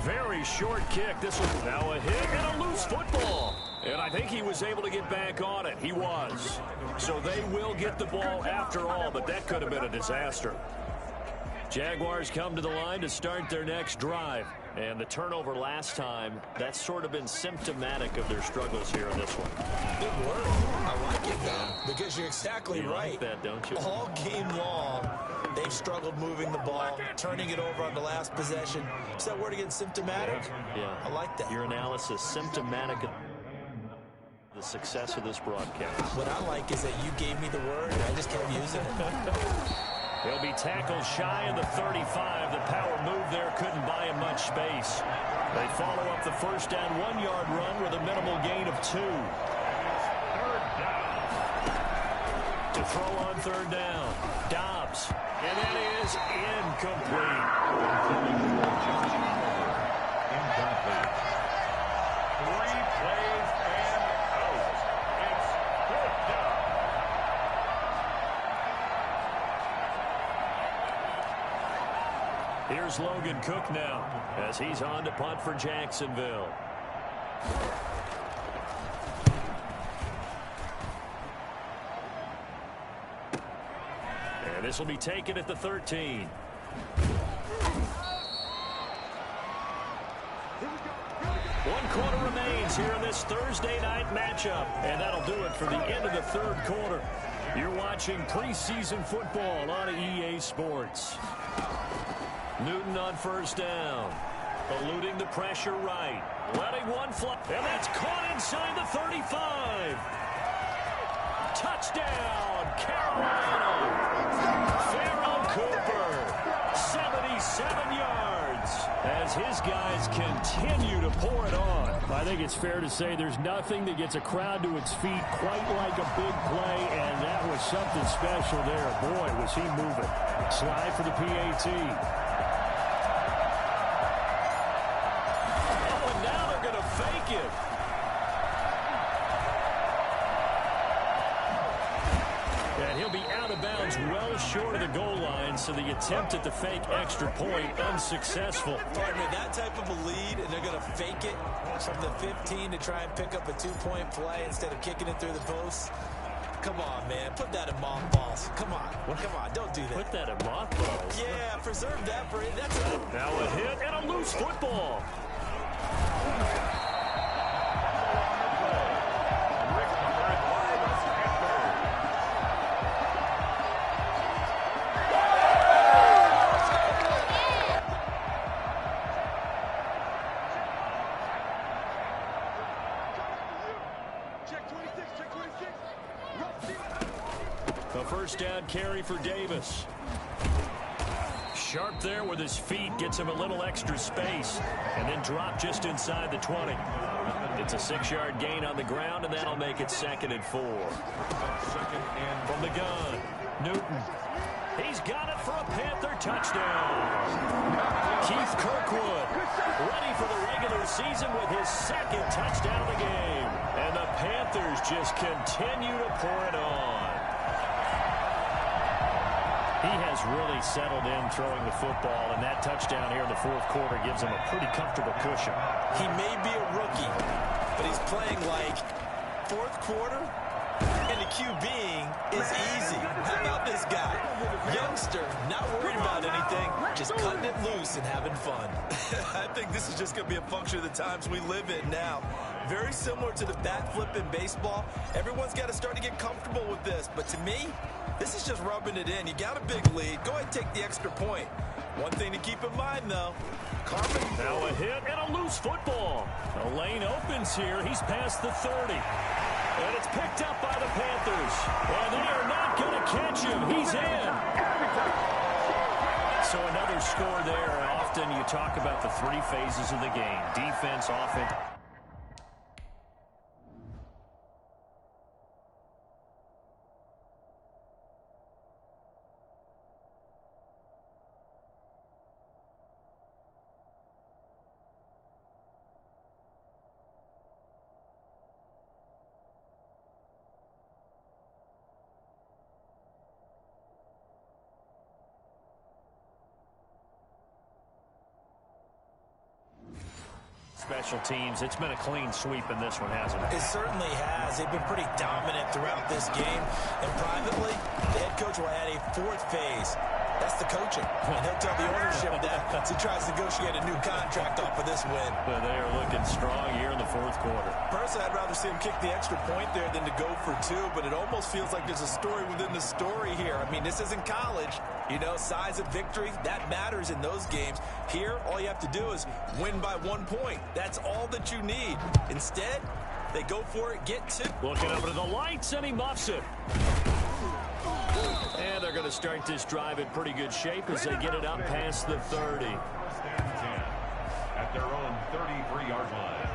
Very short kick. This one now a hit and a loose football. And I think he was able to get back on it. He was. So they will get the ball after all, but that could have been a disaster. Jaguars come to the line to start their next drive. And the turnover last time, that's sort of been symptomatic of their struggles here in this one. Good word. I like it, though, because you're exactly right. Like that, don't you? All game long, they've struggled moving the ball, turning it over on the last possession. Is that word again, symptomatic? Yeah. I like that. Your analysis, symptomatic of the success of this broadcast. What I like is that you gave me the word, and I just kept using it. He'll be tackled shy of the 35. The power move there couldn't buy him much space. They follow up the first down 1-yard run with a minimal gain of 2. To throw on 3rd down. Dobbs. And that is incomplete. Incomplete. 3 plays and out. It's 4th down. Here's Logan Cook now as he's on to punt for Jacksonville. And this will be taken at the 13. One quarter remains here in this Thursday night matchup. And that'll do it for the end of the 3rd quarter. You're watching preseason football on EA Sports. Newton on 1st down. Eluding the pressure right. Letting one fly. And that's caught inside the 35. Touchdown, Carolina. Pharaoh Cooper, 77 yards. As his guys continue to pour it on. I think it's fair to say there's nothing that gets a crowd to its feet quite like a big play, and that was something special there. Boy, was he moving. Slide for the PAT. Fake it. And he'll be out of bounds Jags well short of the goal line, so the attempt at the fake extra point unsuccessful. Pardon me, that type of a lead, and they're going to fake it from the 15 to try and pick up a 2-point play instead of kicking it through the posts. Come on, man. Put that in mothballs. Come on. Come on. Don't do that. Put that in mothballs? Yeah, preserve that for it. That's it. Now a hit and a loose football. A first down carry for Davis. Sharp there with his feet, gets him a little extra space, and then drop just inside the 20. It's a 6-yard gain on the ground, and that'll make it 2nd and 4. From the gun, Newton. He's got it for a Panther touchdown. Keith Kirkwood ready for the regular season with his 2nd touchdown of the game. And the Panthers just continue to pour it on. He has really settled in throwing the football, and that touchdown here in the 4th quarter gives him a pretty comfortable cushion. He may be a rookie, but he's playing like 4th quarter, and the QBing is easy. How about this guy? Youngster, not worried about anything, just cutting it loose and having fun. I think this is just going to be a function of the times we live in now. Very similar to the bat flip in baseball. Everyone's got to start to get comfortable with this, but to me, this is just rubbing it in. You got a big lead. Go ahead and take the extra point. One thing to keep in mind, though, Carmen. Now a hit and a loose football. The lane opens here. He's past the 30. And it's picked up by the Panthers. And they are not going to catch him. He's in. So another score there. Often you talk about the 3 phases of the game. Defense, offense. Special teams. It's been a clean sweep in this one, hasn't it? It certainly has. They've been pretty dominant throughout this game. And privately, the head coach will add a 4th phase. That's the coaching. And he'll tell the ownership that as he tries to negotiate a new contract off of this win. But they are looking strong here in the 4th quarter. Personally, I'd rather see him kick the extra point there than to go for 2, but it almost feels like there's a story within the story here. I mean, this isn't college. You know, size of victory, that matters in those games. Here, all you have to do is win by 1 point. That's all that you need. Instead, they go for it, get 2. Looking over to the lights, and he muffs it. And they're going to start this drive in pretty good shape as they get it up past the 30. At their own 33-yard line.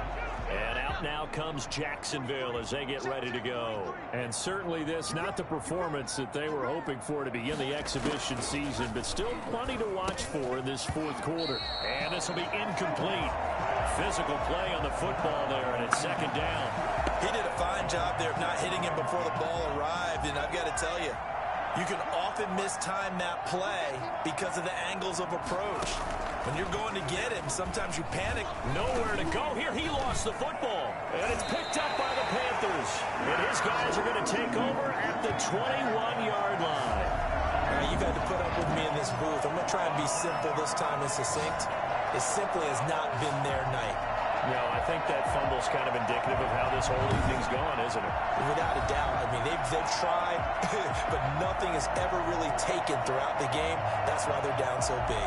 And out now comes Jacksonville as they get ready to go. And certainly this, not the performance that they were hoping for to begin the exhibition season, but still plenty to watch for in this 4th quarter. And this will be incomplete. Physical play on the football there, and it's 2nd down. He did a fine job there of not hitting him before the ball arrived, and I've got to tell you, you can often mistime that play because of the angles of approach. When you're going to get him, sometimes you panic. Nowhere to go here. He lost the football. And it's picked up by the Panthers. And his guys are going to take over at the 21-yard line. Now, you've had to put up with me in this booth. I'm going to try and be simple this time and succinct. It simply has not been their night. No, I think that fumble's kind of indicative of how this whole evening's gone, isn't it? Without a doubt. I mean, they've tried, but nothing has ever really taken throughout the game. That's why they're down so big.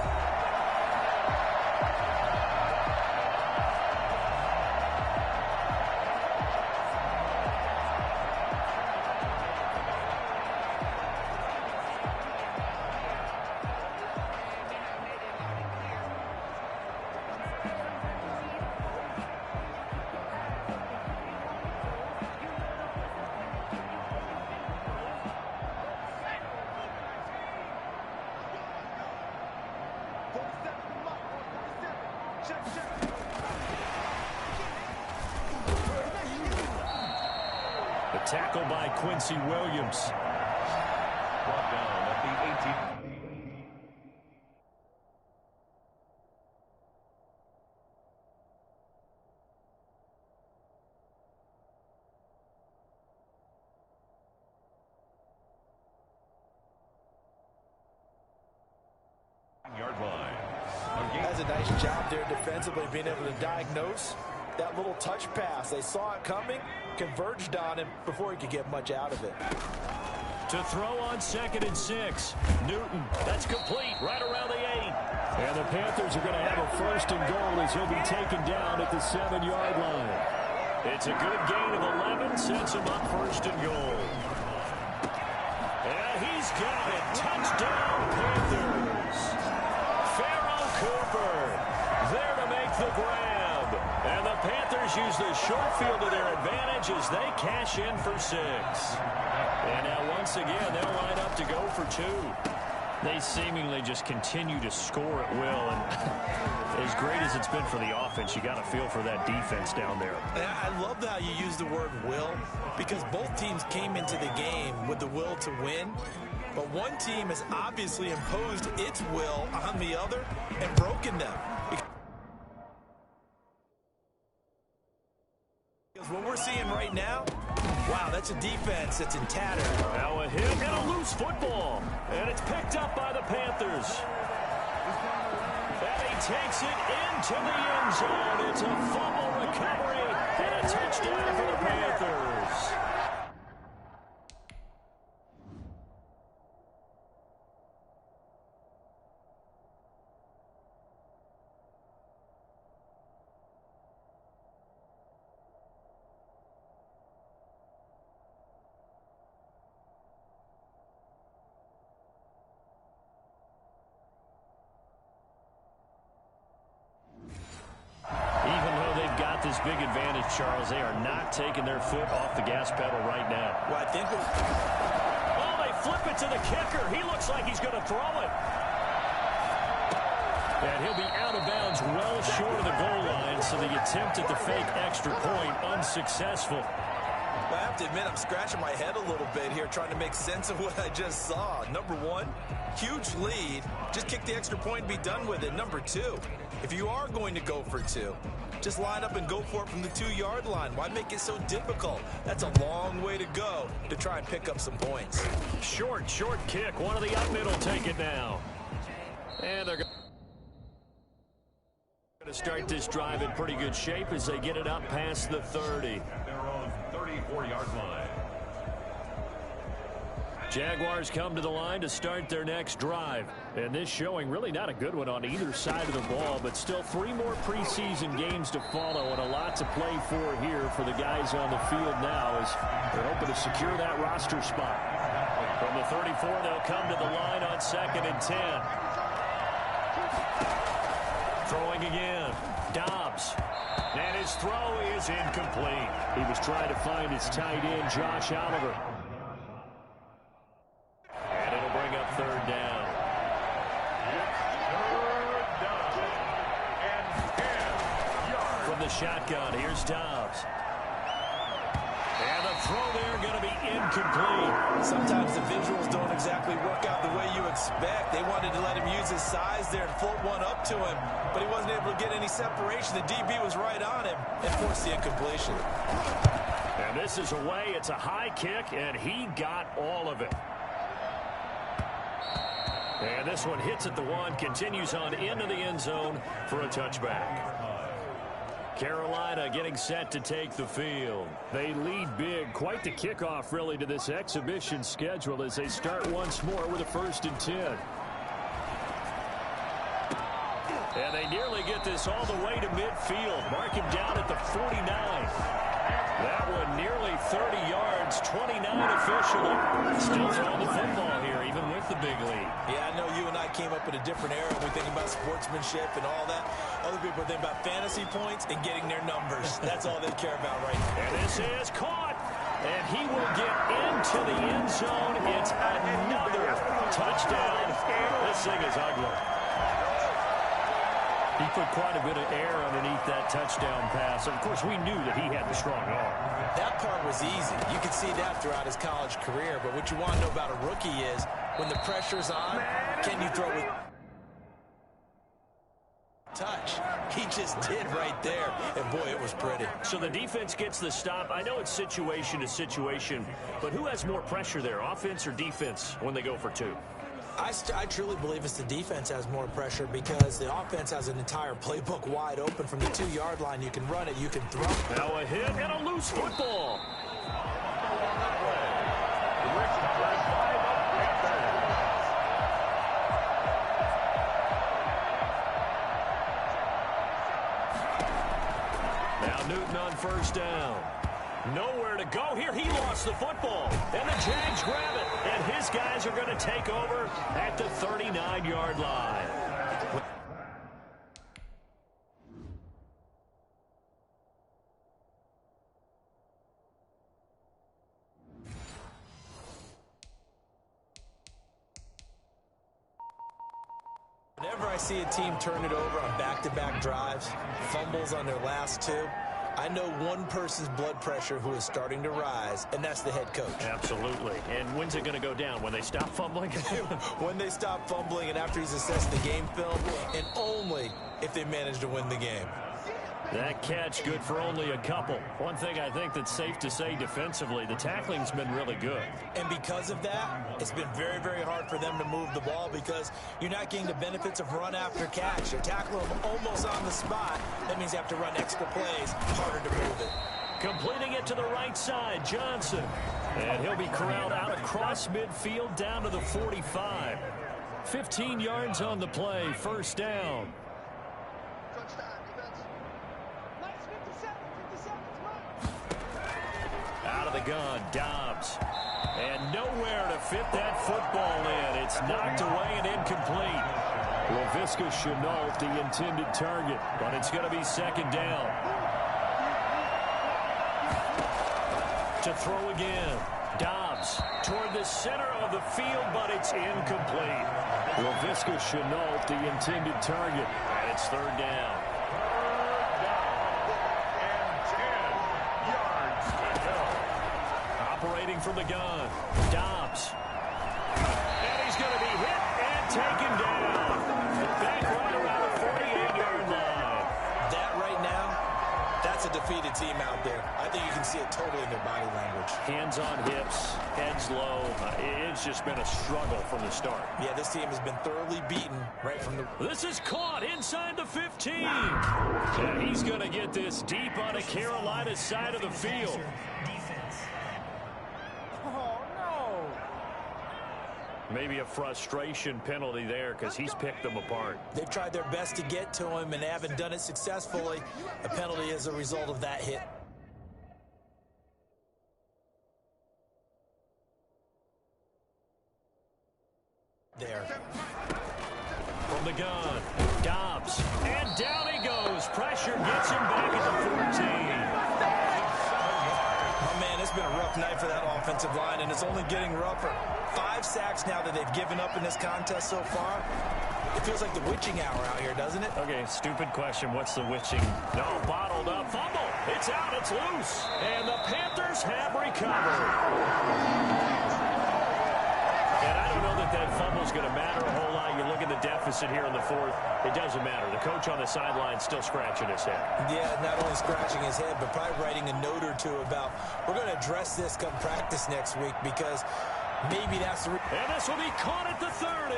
The tackle by Quincy Williams. Brought down Yard line. Has a nice job there defensively, being able to diagnose that little touch pass. They saw it coming, converged on him before he could get much out of it. To throw on 2nd and 6. Newton, that's complete, right around the 8. And the Panthers are going to have a 1st and goal as he'll be taken down at the 7-yard line. It's a good gain of 11, sets him up 1st and goal. And he's got it. Touchdown, Panthers. Pharaoh Cooper there to make the grab. And the Panthers use the short field to their advantage as they cash in for 6. And now once again, they'll line up to go for 2. They seemingly just continue to score at will. And as great as it's been for the offense, you got to feel for that defense down there. I love how you use the word will, because both teams came into the game with the will to win. But one team has obviously imposed its will on the other and broken them. Because what we're seeing right now, wow, that's a defense that's in tatters. Now a hit and a loose football. And it's picked up by the Panthers. And he takes it into the end zone. It's a fumble recovery and a touchdown for the Panthers. This big advantage, Charles, they are not taking their foot off the gas pedal right now. Well, I think they flip it to the kicker. He looks like he's going to throw it. And he'll be out of bounds well short of the goal line, so the attempt at the fake extra point unsuccessful. I have to admit, I'm scratching my head a little bit here trying to make sense of what I just saw. Number one, huge lead. Just kick the extra point and be done with it. Number two, if you are going to go for 2, just line up and go for it from the 2-yard line. Why make it so difficult? That's a long way to go to try and pick up some points. Short kick. One of the up middle take it now. And they're going to start this drive in pretty good shape as they get it up past the 30. Their own 34-yard line. Jaguars come to the line to start their next drive. And this showing really not a good one on either side of the ball, but still 3 more preseason games to follow and a lot to play for here for the guys on the field now as they're hoping to secure that roster spot. From the 34, they'll come to the line on 2nd and 10. Throwing again. Dobbs. And his throw is incomplete. He was trying to find his tight end, Josh Oliver. And it'll bring up 3rd down. From the shotgun, here's Dobbs. And the throw there going to be incomplete. Sometimes the visuals don't exactly work out the way you expect. They wanted to let him use his size there and float one up to him, but he wasn't able to get any separation. The DB was right on him and forced the incompletion. And this is away. It's a high kick, and he got all of it. And this one hits at the 1, continues on into the end zone for a touchback. Carolina getting set to take the field. They lead big. Quite the kickoff, really, to this exhibition schedule as they start once more with a 1st and 10. And they nearly get this all the way to midfield. Mark him down at the 49. That one nearly 30 yards, 29 officially. Still throwing the football here, even with the big lead. Yeah, I know you and I came up in a different era. We think about sportsmanship and all that. Other people think about fantasy points and getting their numbers. That's all they care about right now. And this is caught. And he will get into the end zone. It's another touchdown. This thing is ugly. He put quite a bit of air underneath that touchdown pass. Of course, we knew that he had the strong arm. That part was easy. You could see that throughout his college career. But what you want to know about a rookie is when the pressure's on, can you throw with touch? He just did right there, and boy, it was pretty. So the defense gets the stop. I know it's situation to situation, but who has more pressure there, offense or defense, when they go for two? I truly believe it's the defense has more pressure because the offense has an entire playbook wide open from the 2-yard line. You can run it, you can throw it. Now a hit and a loose football. Now Newton on first down. Nowhere to go here. He lost the football. And the Jags grab it. And his guys are going to take over at the 39-yard line. Whenever I see a team turn it over on back-to-back drives, fumbles on their last two, I know one person's blood pressure who is starting to rise, and that's the head coach. Absolutely. And when's it going to go down? When they stop fumbling? When they stop fumbling and after he's assessed the game film, and only if they manage to win the game. That catch good for only a couple. One thing I think that's safe to say defensively, the tackling's been really good. And because of that, it's been very, very hard for them to move the ball because you're not getting the benefits of run after catch. You're tackling them almost on the spot. That means you have to run extra plays, harder to move it. Completing it to the right side, Johnson. And he'll be corralled out across midfield down to the 45. 15 yards on the play, first down. Out of the gun, Dobbs. And nowhere to fit that football in. It's knocked away and incomplete. Laviska Shenault, the intended target, but it's going to be second down. To throw again. Dobbs toward the center of the field, but it's incomplete. Laviska Shenault, the intended target, and it's third down. Operating from the gun, Dobbs. And he's going to be hit and taken down. Back right around the 48-yard line. That right now, that's a defeated team out there. I think you can see it totally in their body language. Hands on hips, heads low. It's just been a struggle from the start. Yeah, this team has been thoroughly beaten right from the... This is caught inside the 15. And he's going to get this deep on a Carolina side of the field. Maybe a frustration penalty there because he's picked them apart. They've tried their best to get to him and haven't done it successfully. A penalty is a result of that hit. There. From the gun, Dobbs. And down he goes. Pressure gets him back at the 14. Oh, man, it's been a rough night for that offensive line, and it's only getting rougher. 5 sacks now that they've given up in this contest so far. It feels like the witching hour out here, doesn't it? Okay, stupid question. What's the witching? No, bottled up. Fumble. It's out. It's loose. And the Panthers have recovered. And I don't know that that fumble's going to matter a whole lot. You look at the deficit here in the fourth. It doesn't matter. The coach on the sideline still scratching his head. Yeah, not only scratching his head, but probably writing a note or two about we're going to address this come practice next week because maybe that's the... And this will be caught at the 30.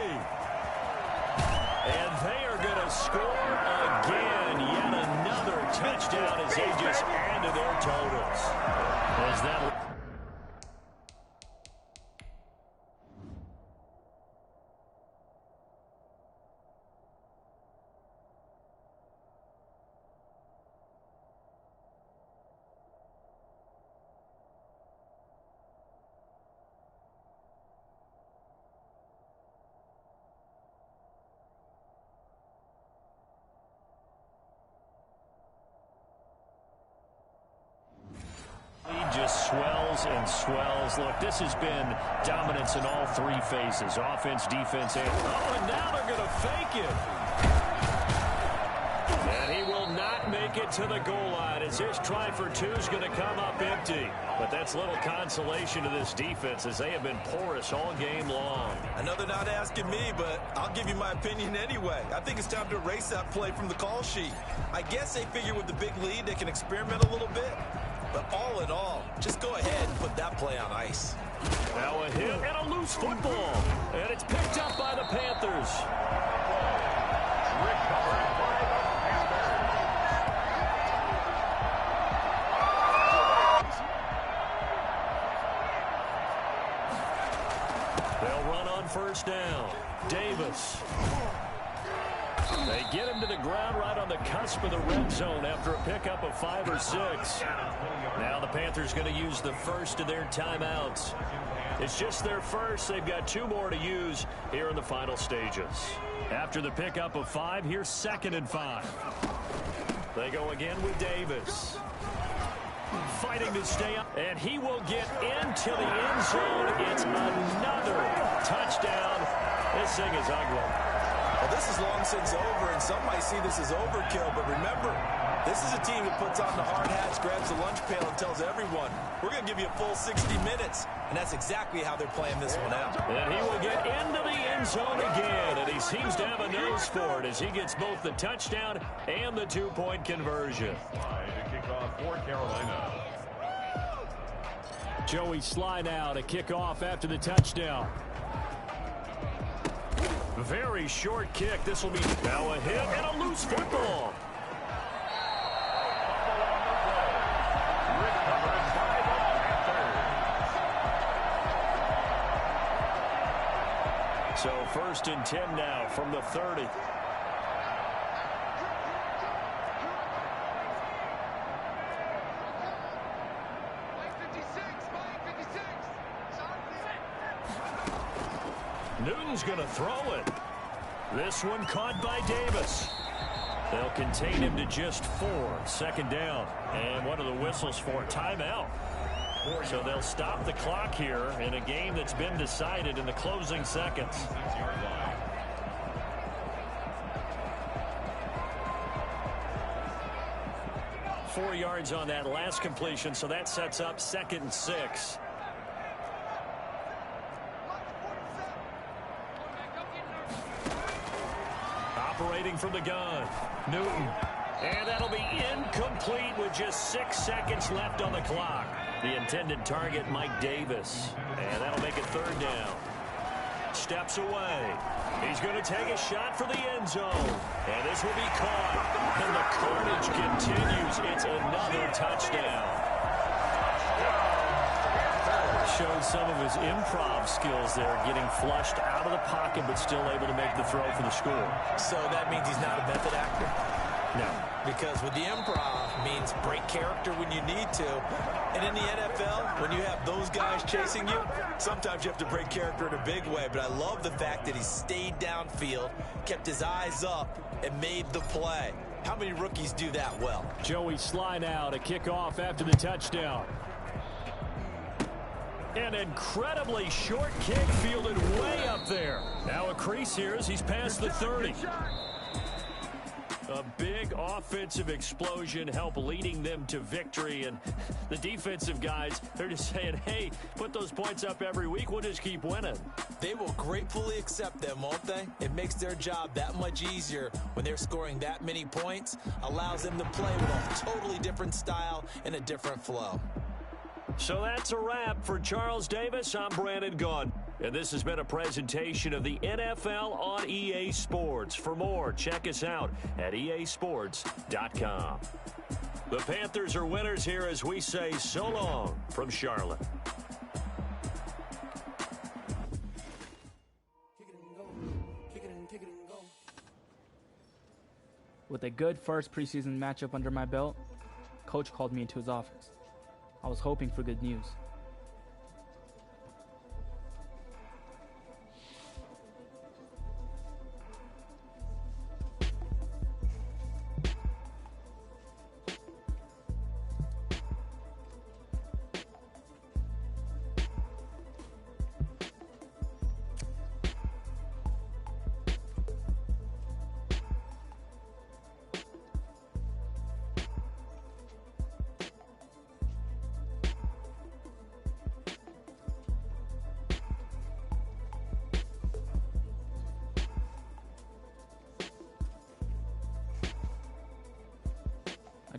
And they are going to score again. Yet another touchdown as they just add to their totals. As that... just swells and swells. Look, this has been dominance in all 3 phases. Offense, defense, and... Oh, and now they're going to fake it. And he will not make make it to the goal line as this try for two is going to come up empty. But that's little consolation to this defense as they have been porous all game long. I know they're not asking me, but I'll give you my opinion anyway. I think it's time to erase that play from the call sheet. I guess they figure with the big lead they can experiment a little bit. But all in all, just go ahead and put that play on ice. Now a hit and a loose football. And it's picked up by the Panthers. Recovered by the Panthers. They'll run on first down. Davis. They get him to the ground right on the cusp of the red zone after a pickup of 5 or 6. Now the Panthers going to use the first of their timeouts. It's just their first. They've got 2 more to use here in the final stages. After the pickup of 5, here's 2nd and 5. They go again with Davis. Fighting to stay up, and he will get into the end zone. It's another touchdown. This thing is ugly. Well, this is long since over, and some might see this as overkill, but remember, this is a team that puts on the hard hats, grabs the lunch pail, and tells everyone, we're going to give you a full 60 minutes, and that's exactly how they're playing this one out. And he will get into the end zone again, and he seems to have a nose for it as he gets both the touchdown and the 2-point conversion. To kick off for Carolina. Joey Sly now to kick off after the touchdown. Very short kick. This will be now a hit and a loose football. So 1st and 10 now from the 30. Newton's going to throw it. This one caught by Davis. They'll contain him to just 4. 2nd down. And one of the whistles for timeout. So they'll stop the clock here in a game that's been decided in the closing seconds. 4 yards on that last completion, so that sets up 2nd and 6. Operating from the gun, Newton. And that'll be incomplete with just 6 seconds left on the clock. The intended target, Mike Davis. And that'll make it 3rd down. Steps away. He's going to take a shot for the end zone. And this will be caught. And the carnage continues. It's another touchdown. Showed some of his improv skills there, getting flushed out of the pocket but still able to make the throw for the score. So that means he's not a method actor? No. Because with the improv means break character when you need to. And in the NFL, when you have those guys chasing you, sometimes you have to break character in a big way. But I love the fact that he stayed downfield, kept his eyes up, and made the play. How many rookies do that well? Joey Sly now to kick off after the touchdown. An incredibly short kick fielded way up there. Now a crease here as he's past the 30. A big offensive explosion help leading them to victory. And the defensive guys, they're just saying, hey, put those points up every week. We'll just keep winning. They will gratefully accept them, won't they? It makes their job that much easier when they're scoring that many points. Allows them to play with a totally different style and a different flow. So that's a wrap for Charles Davis. I'm Brandon Gaudin. And this has been a presentation of the NFL on EA Sports. For more, check us out at easports.com. The Panthers are winners here as we say so long from Charlotte. With a good first preseason matchup under my belt, Coach called me into his office. I was hoping for good news.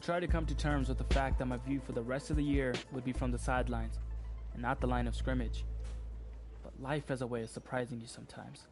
tried to come to terms with the fact that my view for the rest of the year would be from the sidelines and not the line of scrimmage. But life has a way of surprising you sometimes.